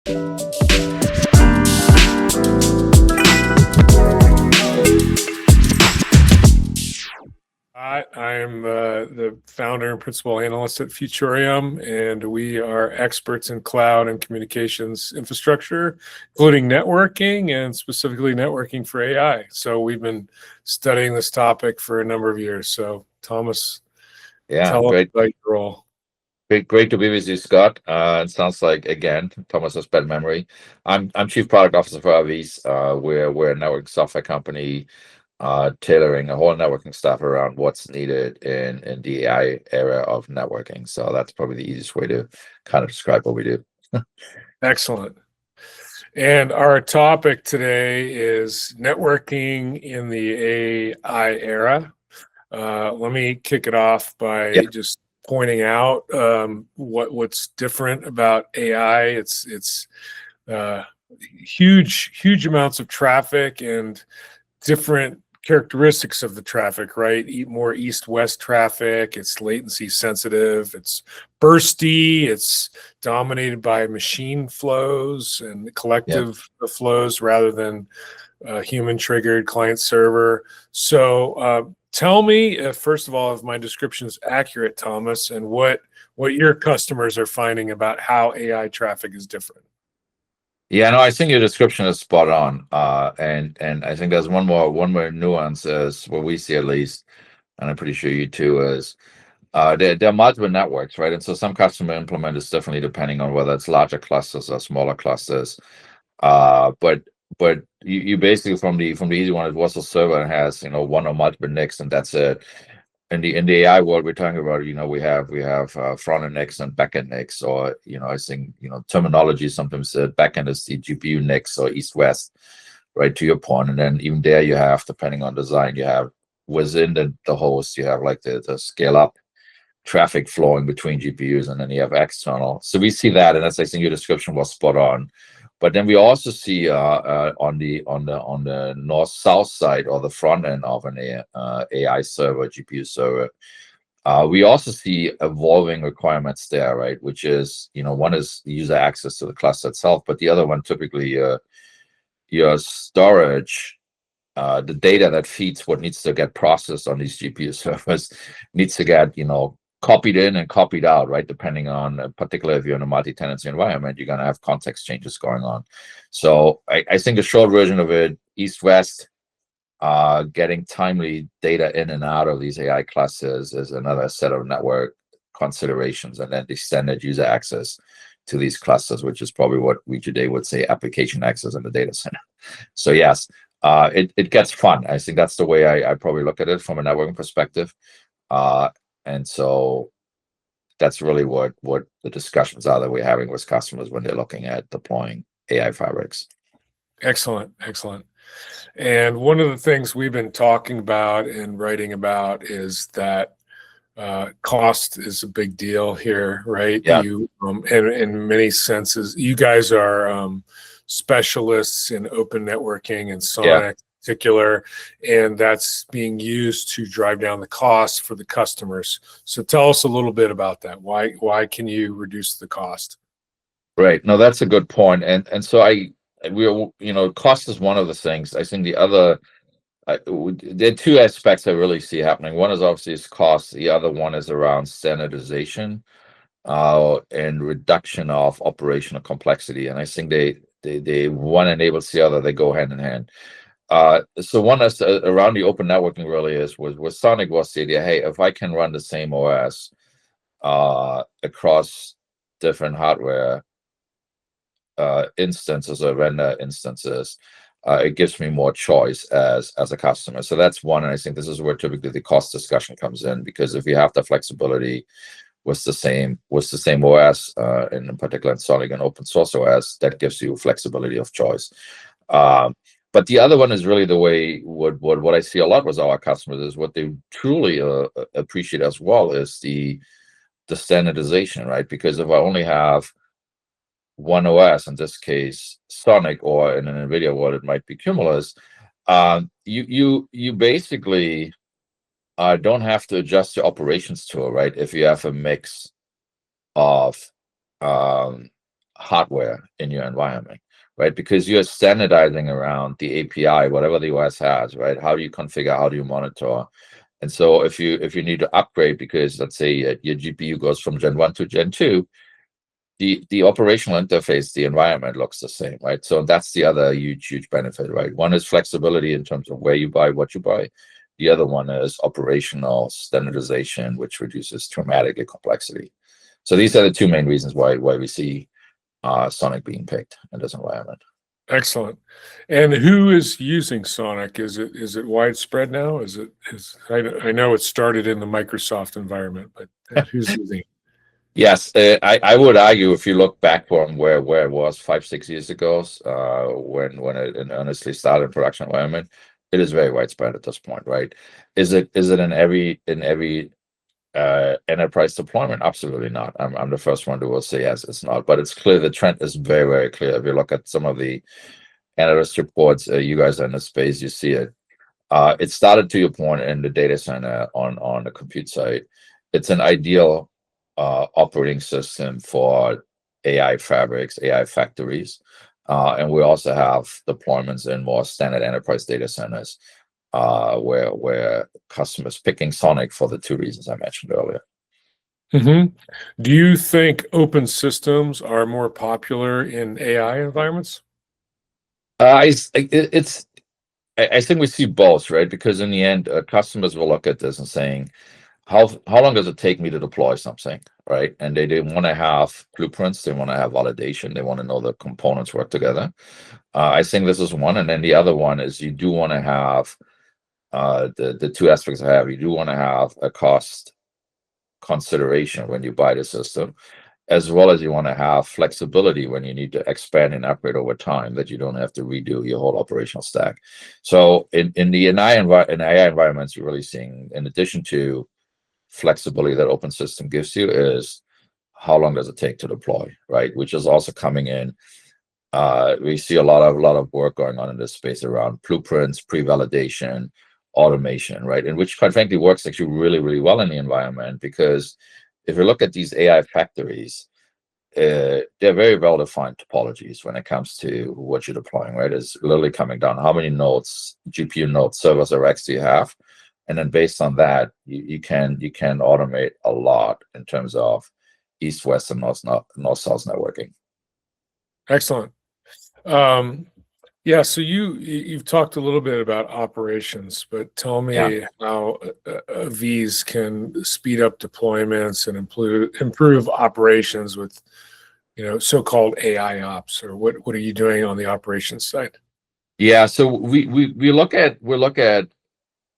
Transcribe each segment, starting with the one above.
I am the founder and principal analyst at Futurum, and we are experts in cloud and communications infrastructure, including networking and specifically networking for AI. So we've been studying this topic for a number of years. So Thomas, tell us about your role. Great to be with you, Scott. It sounds like, again, Thomas has bad memory. I'm Chief Product Officer for Aviz. We're a network software company tailoring a whole networking stuff around what's needed in the AI era of networking. So that's probably the easiest way to kind of describe what we do. Excellent. And our topic today is networking in the AI era. Let me kick it off by just pointing out what's different about AI. It's huge amounts of traffic and different characteristics of the traffic, right? More east-west traffic. It's latency sensitive. It's bursty. It's dominated by machine flows and collective flows rather than human-triggered client server. So tell me, first of all, if my description is accurate, Thomas, and what your customers are finding about how AI traffic is different. Yeah, no, I think your description is spot on. And I think there's one more nuance is what we see, at least, and I'm pretty sure you too, is there are multiple networks, right? And so some customer implement is differently depending on whether it's larger clusters or smaller clusters. But you basically from the easy one, it was a server and has one or multiple NICs, and that's it. In the AI world, we're talking about we have front end NICs and back end NICs, or I think terminology sometimes back end is the GPU NICs or east west, right, to your point. And then even there you have, depending on design, you have within the host you have like the scale up traffic flowing between GPUs, and then you have external. So we see that, and that's, I think your description was spot on. But then we also see on the north-south side, or the front end of an AI server, GPU server, we also see evolving requirements there, right? Which is, one is user access to the cluster itself, but the other one typically your storage, the data that feeds what needs to get processed on these GPU servers needs to get copied in and copied out, right? Depending on, particularly if you're in a multi-tenancy environment, you're going to have context changes going on. So I think a short version of it, east-west, getting timely data in and out of these AI clusters is another set of network considerations, and then the extended user access to these clusters, which is probably what we today would say application access in the data center. So yes, it gets fun. I think that's the way I probably look at it from a networking perspective. And so that's really what the discussions are that we're having with customers when they're looking at deploying AI fabrics. Excellent. And one of the things we've been talking about and writing about is that cost is a big deal here, right? Yeah. You, in many senses, you guys are specialists in open networking and SONiC. Particular, and that's being used to drive down the cost for the customers. So tell us a little bit about that. Why can you reduce the cost? Right. No, that's a good point. And so cost is one of the things. I think the other, there are two aspects I really see happening. One is obviously is cost. The other one is around standardization and reduction of operational complexity. And I think they one enables the other. They go hand in hand. So one is around the open networking really is with SONiC was the idea, hey, if I can run the same OS across different hardware instances or vendor instances, it gives me more choice as a customer. So that's one, and I think this is where typically the cost discussion comes in, because if you have the flexibility with the same OS, in particular in SONiC and open source OS, that gives you flexibility of choice. But the other one is really the way what I see a lot with our customers is what they truly appreciate as well is the standardization, right? Because if I only have one OS, in this case SONiC, or in an NVIDIA world it might be Cumulus, you basically don't have to adjust your operations tool, right? If you have a mix of hardware in your environment, right? Because you're standardizing around the API, whatever the OS has, right? How do you configure? How do you monitor? And so if you need to upgrade because let's say your GPU goes from Gen 1 to Gen 2, the operational interface, the environment looks the same, right? So that's the other huge benefit, right? One is flexibility in terms of where you buy, what you buy. The other one is operational standardization, which reduces dramatically complexity. So these are the two main reasons why we see SONiC being picked in this environment. Excellent. And who is using SONiC? Is it widespread now? I know it started in the Microsoft environment, but who's using it? Yes, I would argue if you look back from where it was 5-6 years ago, when it honestly started in production environment, it is very widespread at this point, right? Is it in every enterprise deployment? Absolutely not. I'm the first one to will say yes, it's not. But it's clear the trend is very clear. If you look at some of the analyst reports, you guys are in the space, you see it. It started, to your point, in the data center on the compute side. It's an ideal operating system for AI fabrics, AI factories, and we also have deployments in more standard enterprise data centers where customers picking SONiC for the two reasons I mentioned earlier. Mm-hmm. Do you think open systems are more popular in AI environments? I think we see both, right? Because in the end, customers will look at this and saying, how long does it take me to deploy something, right? And they want to have blueprints, they want to have validation, they want to know the components work together. I think this is one, and then the other one is you do want to have the two aspects I have. You do want to have a cost consideration when you buy the system, as well as you want to have flexibility when you need to expand and upgrade over time, that you don't have to redo your whole operational stack. So in the AI environments, you're really seeing, in addition to flexibility that open system gives you, is how long does it take to deploy, right? Which is also coming in. We see a lot of work going on in this space around blueprints, pre-validation, automation, right? And which, quite frankly, works actually really well in the environment, because if you look at these AI factories, they're very well-defined topologies when it comes to what you're deploying, right? It's literally coming down how many nodes, GPU nodes, servers, or racks do you have, and then based on that, you can automate a lot in terms of east, west, and north south networking. Excellent. Yeah, so you've talked a little bit about operations, but tell Yeah. me how Aviz can speed up deployments and improve operations with, so-called AI ops, or what are you doing on the operations side? Yeah, so we look at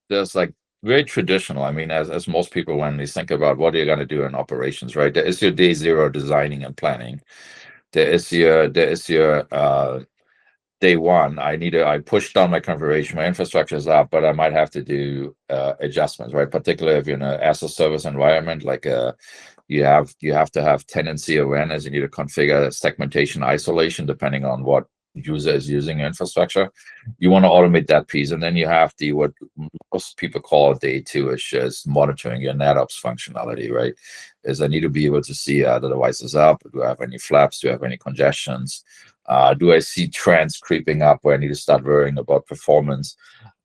this like very traditional. I mean, as most people, when they think about what are you going to do in operations, right? There is your day zero designing and planning. There is your day one. I push down my configuration, my infrastructure is up, but I might have to do adjustments, right? Particularly if you're in an as a service environment, like you have to have tenancy awareness. You need to configure segmentation isolation depending on what user is using infrastructure. You want to automate that piece, and then you have what most people call day two, which is monitoring your NetOps functionality, right? Is I need to be able to see the device is up. Do I have any flaps? Do I have any congestions? Do I see trends creeping up where I need to start worrying about performance?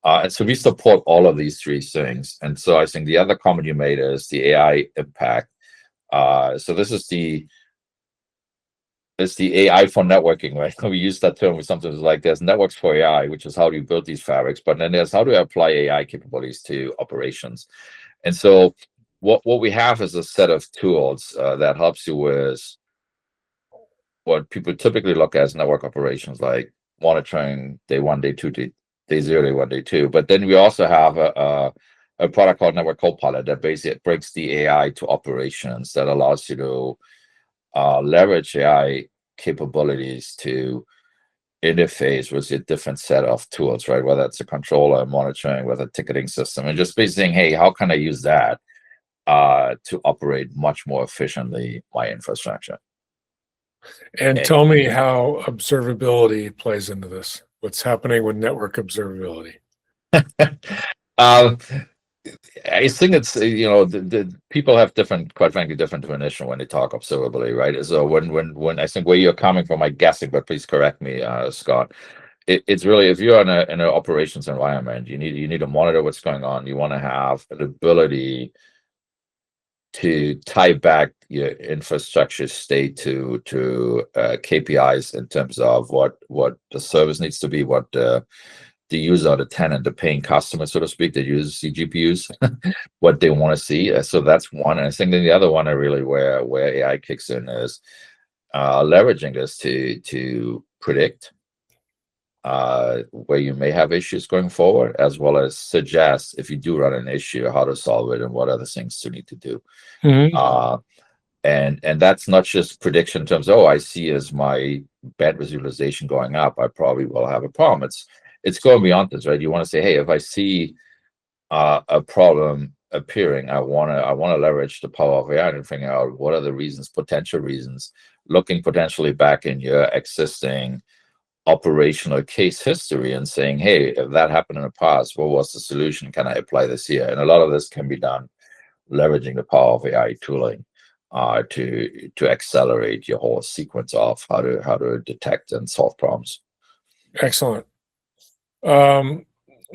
And so we support all of these three things. And so I think the other comment you made is the AI impact. So this is the AI for networking, right? We use that term with something like there's networks for AI, which is how do you build these fabrics, but then there's how do I apply AI capabilities to operations. And so what we have is a set of tools that helps you with what people typically look at as network operations, like monitoring day one, day two, day zero, day one, day two. But then we also have a product called Network Copilot that basically breaks the AI to operations, that allows you to leverage AI capabilities to interface with a different set of tools, right? Whether it's a controller, monitoring, whether ticketing system, and just basically saying, hey, how can I use that to operate much more efficiently my infrastructure? And tell me how observability plays into this. What's happening with network observability? I think it's the people have different, quite frankly, different definition when they talk observability, right? So when I think where you're coming from, I'm guessing, but please correct me, Scott. It's really, if you're in an operations environment, you need to monitor what's going on. You want to have an ability to tie back your infrastructure state to KPIs in terms of what the service needs to be, what the user, the tenant, the paying customer, so to speak, that uses the GPUs, what they want to see. So that's one. And I think then the other one, really where AI kicks in is leveraging this to predict where you may have issues going forward, as well as suggest, if you do run an issue, how to solve it and what other things you need to do. Mhm. And that's not just prediction in terms of, oh, I see as my bandwidth utilization going up, I probably will have a problem. It's going beyond this, right? You want to say, hey, if I see a problem appearing, I want to leverage the power of AI and figure out what are the reasons, potential reasons, looking potentially back in your existing operational case history and saying, hey, if that happened in the past, what was the solution? Can I apply this here? And a lot of this can be done leveraging the power of AI tooling to accelerate your whole sequence of how to detect and solve problems. Excellent.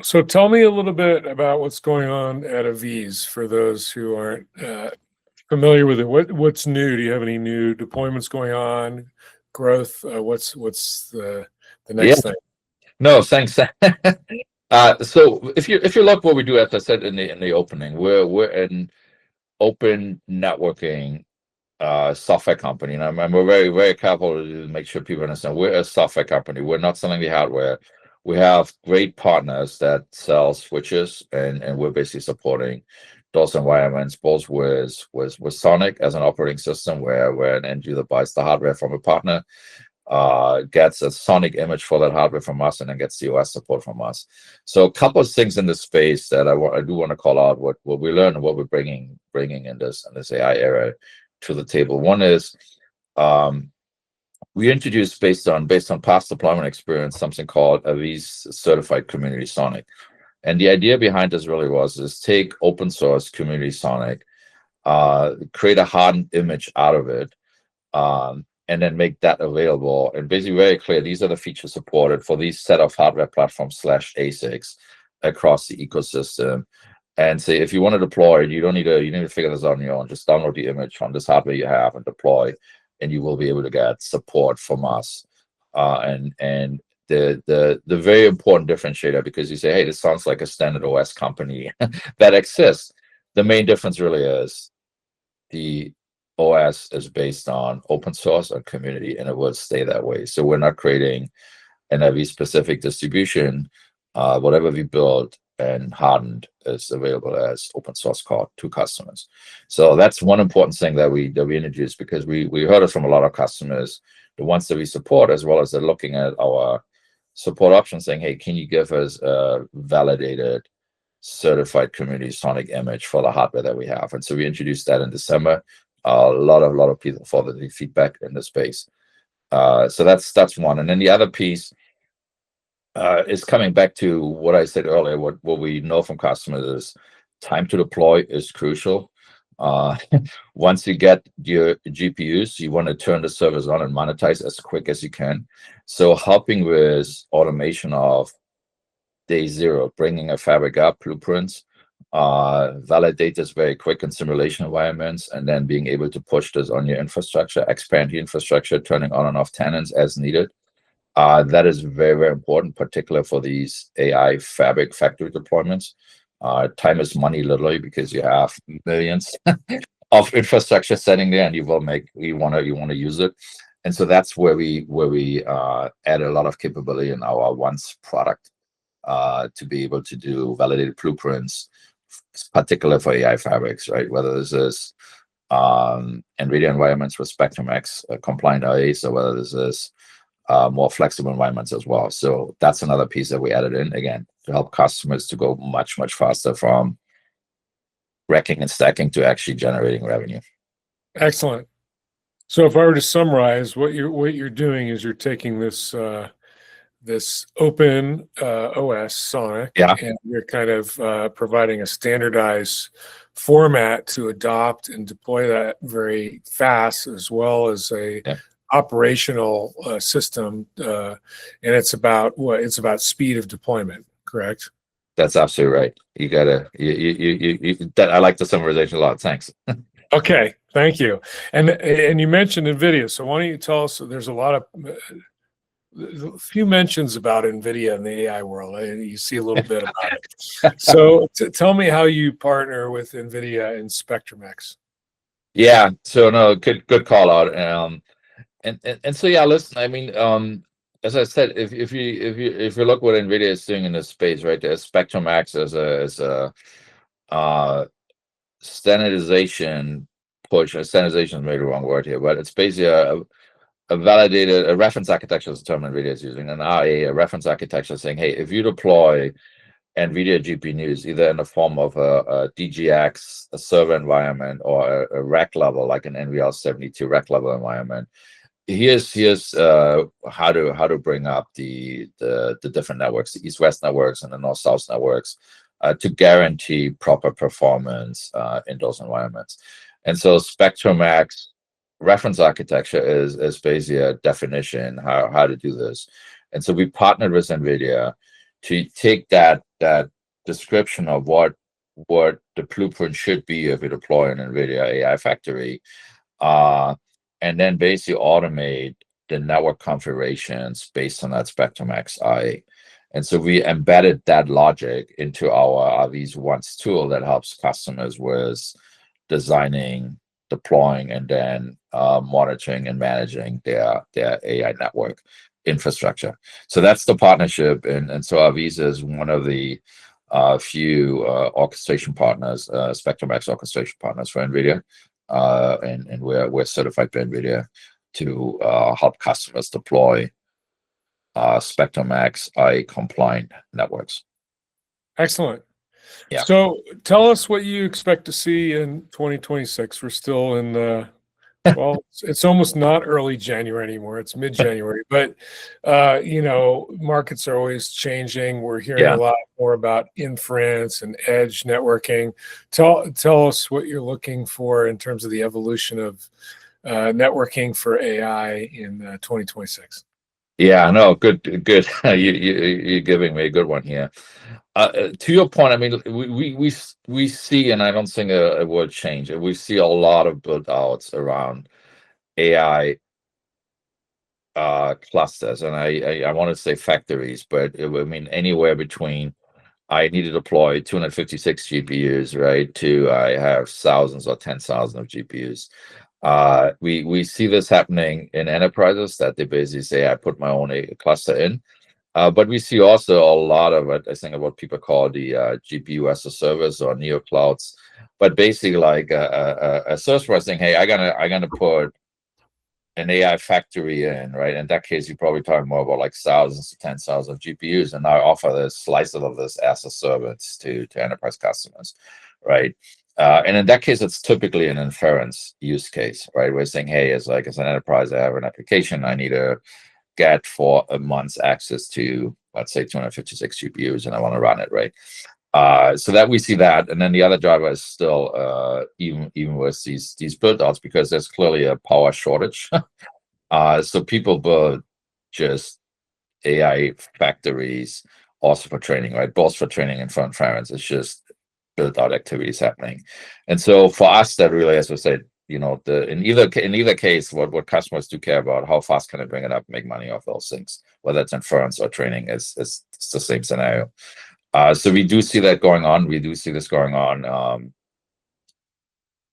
So tell me a little bit about what's going on at Aviz for those who aren't familiar with it. What's new? Do you have any new deployments going on? Growth? What's the Yeah, next thing? no, thanks. So if you look what we do, as I said in the opening, we're an open networking software company, and we're very, very careful to make sure people understand we're a software company. We're not selling the hardware. We have great partners that sell switches, and we're basically supporting those environments, both with SONiC as an operating system, where an end user buys the hardware from a partner, gets a SONiC image for that hardware from us, and then gets the OS support from us. So a couple of things in this space that I do want to call out what we learn and what we're bringing in this AI era to the table. One is we introduced, based on past deployment experience, something called Aviz Certified Community SONiC. And the idea behind this really is take open source community SONiC, create a hardened image out of it, and then make that available. And basically very clear, these are the features supported for these set of hardware platforms / ASICs across the ecosystem. And say, if you want to deploy, you need to figure this out on your own. Just download the image from this hardware you have and deploy, and you will be able to get support from us. And the very important differentiator, because you say, hey, this sounds like a standard OS company that exists. The main difference really is the OS is based on open source and community, and it will stay that way. So we're not creating an Aviz specific distribution. Whatever we build and hardened is available as open source code to customers. So that's one important thing that we introduced, because we heard it from a lot of customers, the ones that we support, as well as they're looking at our support options, saying, hey, can you give us a validated certified community SONiC image for the hardware that we have? And so we introduced that in December. A lot of people for the feedback in the space. So that's one. And then the other piece is coming back to what I said earlier. What we know from customers is time to deploy is crucial. Once you get your GPUs, you want to turn the servers on and monetize as quick as you can. So helping with automation of day zero, bringing a fabric up, blueprints, validate this very quick in simulation environments, and then being able to push this on your infrastructure, expand the infrastructure, turning on and off tenants as needed. That is very, very important, particularly for these AI fabric factory deployments. Time is money, literally, because you have millions of infrastructure sitting there, and you want to use it. And so that's where we add a lot of capability in our once product, to be able to do validated blueprints, particularly for AI fabrics, right? Whether this is NVIDIA environments with Spectrum X compliant arrays, or whether this is more flexible environments as well. So that's another piece that we added in, again, to help customers to go much, much faster from racking and stacking to actually generating revenue. Excellent. So if I were to summarize, what you're doing is you're taking this this open OS SONiC, Yeah. and you're kind of providing a standardized format to adopt and deploy that very fast, as well as a Yeah. operational system. And it's about what? It's about speed of deployment, correct? That's absolutely right. You gotta that I like the summarization a lot. Thanks. Okay, thank you. And you mentioned NVIDIA, so why don't you tell us? There's a lot of a few mentions about NVIDIA in the AI world. You see a little bit about it. So tell me how you partner with NVIDIA in SpectrumX. Yeah. So no, good call out. And so yeah, listen. I mean, as I said, if you look what NVIDIA is doing in this space, right? There's SpectrumX as a standardization push. Standardization is maybe the wrong word here, but it's basically a reference architecture is the term NVIDIA is using, an RA, a reference architecture saying, hey, if you deploy NVIDIA GPUs, either in the form of a DGX, a server environment, or a rack level, like an NVL72 rack level environment, here's how to bring up the different networks, the east-west networks and the north-south networks, to guarantee proper performance in those environments. And so SpectrumX reference architecture is basically a definition how to do this. And so we partnered with NVIDIA to take that description of what the blueprint should be if we deploy an NVIDIA AI factory, and then basically automate the network configurations based on that SpectrumX IA. And so we embedded that logic into our Aviz Once tool that helps customers with designing, deploying, and then monitoring and managing their AI network infrastructure. So that's the partnership, and so Aviz is one of the few orchestration partners, SpectrumX orchestration partners for NVIDIA, and we're certified by NVIDIA to help customers deploy SpectrumX IA compliant networks. Excellent. Yeah. So tell us what you expect to see in 2026. We're still in the, well, it's almost not early January anymore. It's mid-January, but markets are always changing. We're hearing a lot more about inference and edge networking. Tell us what you're looking for in terms of the evolution of networking for AI in 2026. Yeah, no, good. You're giving me a good one here. To your point, I mean, we see, and I don't think a word change. We see a lot of build outs around AI clusters, and I want to say factories, but I mean anywhere between I need to deploy 256 GPUs, right, to I have thousands or 10,000 of GPUs. We see this happening in enterprises that they basically say, I put my own cluster in. But we see also a lot of it, I think, of what people call the GPU as a service or neo clouds. But basically, like a service provider saying, hey, I'm gonna put an AI factory in, right? In that case, you're probably talking more about like thousands to 10,000 of GPUs, and I offer this slices of this as a service to enterprise customers, right? And in that case, it's typically an inference use case, right? We're saying, hey, as an enterprise, I have an application I need to get for a month's access to, let's say, 256 GPUs, and I want to run it, right? So that we see that, and then the other driver is still even with these build outs, because there's clearly a power shortage. So people build just AI factories also for training, right? Both for training and for inference. It's just build out activities happening. And so for us, that really, as I said, in either case, what customers do care about, how fast can I bring it up, make money off those things, whether it's inference or training, it's the same scenario. So we do see that going on. We do see this going on,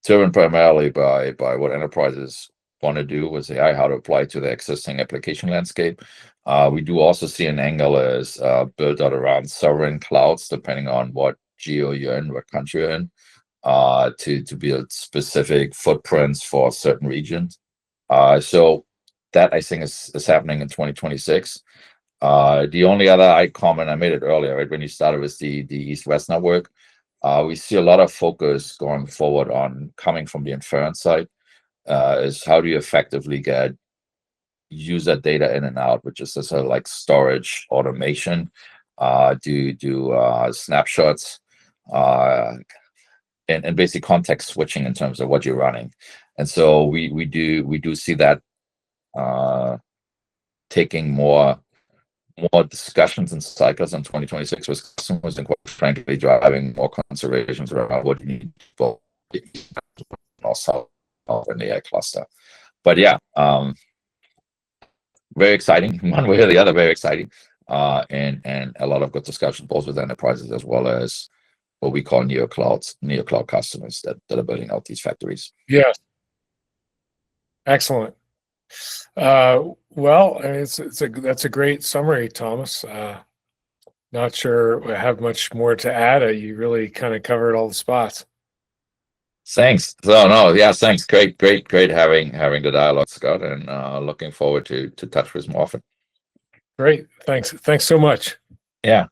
driven primarily by what enterprises want to do with AI, how to apply to the existing application landscape. We do also see an angle is built out around sovereign clouds, depending on what geo you're in, what country you're in, to build specific footprints for certain regions. So that, I think, is happening in 2026. The only other comment, I made it earlier, right, when you started with the east-west network, we see a lot of focus going forward on coming from the inference side, is how do you effectively get use that data in and out, which is sort of like storage automation, do snapshots, and basically context switching in terms of what you're running. And so we do see that taking more discussions and cycles in 2026 with customers, and quite frankly driving more considerations around what you need for also an AI cluster. But yeah, very exciting, one way or the other, very exciting, and a lot of good discussion both with enterprises as well as what we call neo cloud customers that are building out these factories. Yes. Excellent. Well, I mean, that's a great summary, Thomas. Not sure I have much more to add. You really kind of covered all the spots. Thanks. So no, yeah, thanks. Great having the dialogue, Scott, and looking forward to touch with more often. Great. Thanks so much. Yeah.